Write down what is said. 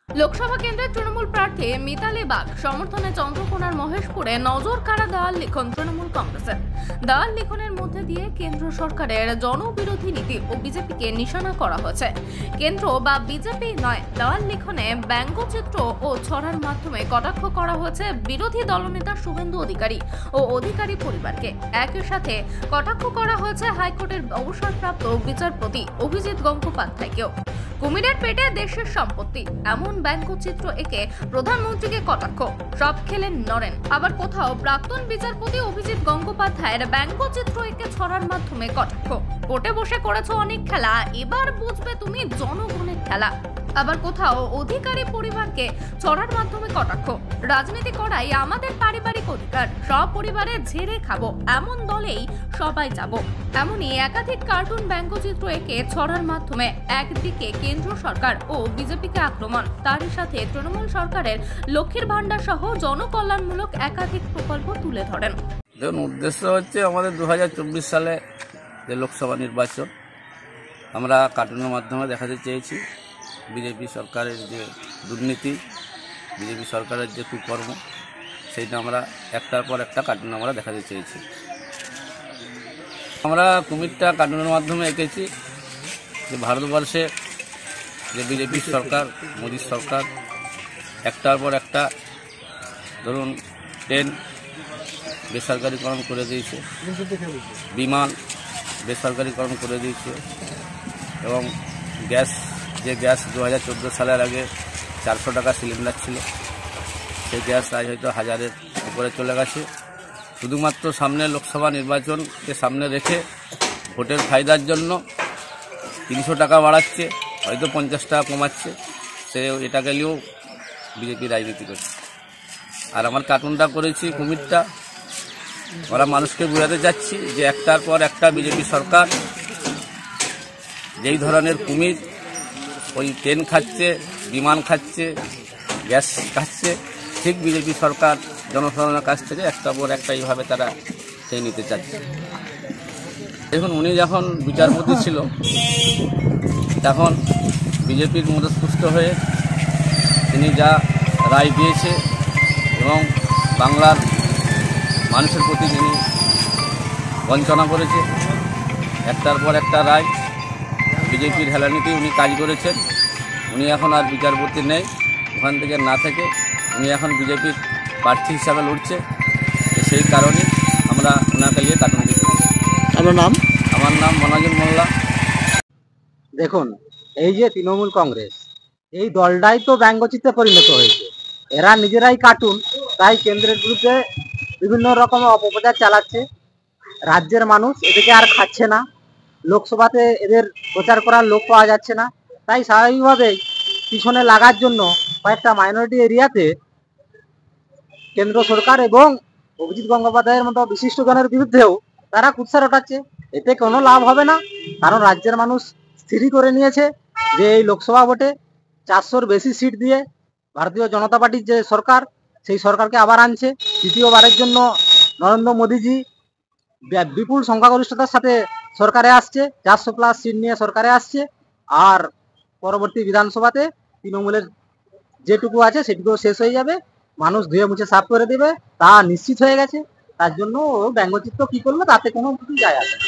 লোকসভা কেন্দ্রের তৃণমূল প্রার্থী মিতালি বাগ সমর্থনে চন্দ্রকোনার মহেশপুরে নজর কাড়া দেওয়াল লিখন তৃণমূল কংগ্রেসের। দেওয়াল লিখনের মধ্যে দিয়ে কেন্দ্র সরকারের জনবিরোধী নীতি ও বিজেপিকে নিশানা করা হয়েছে। কেন্দ্র বা বিজেপি নয়, দেওয়াল লিখনে ব্যঙ্গচিত্র ও ছড়ার মাধ্যমে কটাক্ষ করা হয়েছে বিরোধী দলনেতা শুভেন্দু অধিকারী ও অধিকারী পরিবারকে। একই সাথে কটাক্ষ করা হয়েছে হাইকোর্টের অবসরপ্রাপ্ত বিচারপতি অভিজিৎ গঙ্গোপাধ্যায়কেও। কুমিরের পেটে দেশের সম্পত্তি, এমন ব্যঙ্গচিত্র এঁকে প্রধানমন্ত্রীকে কটাক্ষ, সব খেলেন নরেন। আবার কোথাও প্রাক্তন বিচারপতি অভিজিৎ গঙ্গোপাধ্যায়ের ব্যঙ্গচিত্র এঁকে ছড়ার মাধ্যমে কটাক্ষ। কোর্টে বসে করেছো অনেক খেলা, এবার বুঝবে তুমি জনগণের খেলা। আবার কোথাও অধিকারী পরিবারকে ছড়ার মাধ্যমে কটাক্ষ, রাজনীতি করাই আমাদের পারিবারিক অধিকার, সব পরিবারে ঝেড়ে খাবো, এমন দলেই সবাই যাব। এমনই একাধিক কার্টুন ব্যঙ্গচিত্র এঁকে ছড়ার মাধ্যমে একদিকে কেন্দ্র সরকার ও বিজেপিকে আক্রমণ, তারই সাথে তৃণমূল সরকারের লক্ষ্মীর ভান্ডার সহ জনকল্যাণমূলক একাধিক প্রকল্প তুলে ধরেন। দেখুন, উদ্দেশ্য হচ্ছে আমাদের 2024 সালে যে লোকসভা নির্বাচন, আমরা কার্টুনের মাধ্যমে দেখাতে চেয়েছি বিজেপি সরকারের যে দুর্নীতি, বিজেপি সরকারের যে কুকর্ম, সেইটা আমরা একটার পর একটা কার্টুন আমরা দেখাতে চেয়েছি। আমরা কুমিরটা কার্টুনের মাধ্যমে এঁকেছি যে ভারতবর্ষে যে বিজেপি সরকার, মোদী সরকার একটার পর একটা, ধরুন ট্রেন বেসরকারিকরণ করে দিয়েছে, বিমান বেসরকারিকরণ করে দিয়েছে, এবং গ্যাস 2014 সালের আগে 400 টাকা সিলিন্ডার ছিল, সেই গ্যাস আজ হয়তো 1000-এর উপরে চলে গেছে। শুধুমাত্র সামনে লোকসভা নির্বাচনকে সামনে রেখে ভোটের ফায়দার জন্য 300 টাকা বাড়াচ্ছে, হয়তো 50 টাকা কমাচ্ছে, সে এটাকে নিয়েও বিজেপি রাজনীতি করছে। আর আমার কার্টুনটা করেছি কুমিরটা, আমরা মানুষকে বোঝাতে চাচ্ছি যে একটার পর একটা বিজেপি সরকার যেই ধরনের কুমির, ওই ট্রেন খাচ্ছে, বিমান খাচ্ছে, গ্যাস খাচ্ছে, ঠিক বিজেপি সরকার জনসাধারণের কাছ থেকে একটার পর একটা এইভাবে তারা খেয়ে নিতে চাচ্ছে। দেখুন, উনি যখন বিচারপতি ছিল তখন বিজেপির মদতপুষ্ট হয়ে তিনি যা রায় দিয়েছে এবং বাংলার মানুষের প্রতি যিনি বঞ্চনা করেছে, একটার পর একটা রায় বিজেপির হেলানিতে উনি কাজ করেছেন। উনি এখন আর বিচারপতি নেই, ওখান থেকে না থেকে উনি এখন বিজেপির প্রার্থী হিসাবে লড়ছে। সেই কারণে আমরা ওনাকে নিয়ে কার্টুন দিচ্ছি। আপনার নাম? আমার নাম মনাজুল মোল্লা। দেখুন, এই যে তৃণমূল কংগ্রেস, এই দলটাই তো ব্যঙ্গচিত্রে পরিণত হয়েছে। এরা নিজেরাই কার্টুন, তাই কেন্দ্রের বিরুদ্ধে বিভিন্ন রকম অপপ্রচার চালাচ্ছে। রাজ্যের মানুষ এদিকে আর খাচ্ছে না, লোকসভাতে এদের প্রচার করার লোক পাওয়া যাচ্ছে না, তাই স্বাভাবিকভাবেই পিছনে লাগার জন্য কয়েকটা মাইনরিটি এরিয়াতে কেন্দ্র সরকার এবং অভিজিৎ গঙ্গোপাধ্যায়ের মতো বিশিষ্টজনের বিরুদ্ধেও তারা কুৎসা রটাচ্ছে। এতে কোনো লাভ হবে না, কারণ রাজ্যের মানুষ স্থিরই করে নিয়েছে যে এই লোকসভা ভোটে 400-র বেশি সিট দিয়ে ভারতীয় জনতা পার্টির যে সরকার, সেই সরকারকে আবার আনছে। তৃতীয়বারের জন্য নরেন্দ্র মোদীজি বিপুল সংখ্যাগরিষ্ঠতার সাথে সরকারে আসছে, 400+ সিট নিয়ে সরকারে আসছে। আর পরবর্তী বিধানসভাতে তৃণমূলের যেটুকু আছে সেটুকু শেষ হয়ে যাবে, মানুষ ধুয়ে মুছে সাফ করে দেবে, তা নিশ্চিত হয়ে গেছে। তার জন্য ও ব্যঙ্গচিত্র কি করলো তাতে কোনো কিছু যায় আসে না।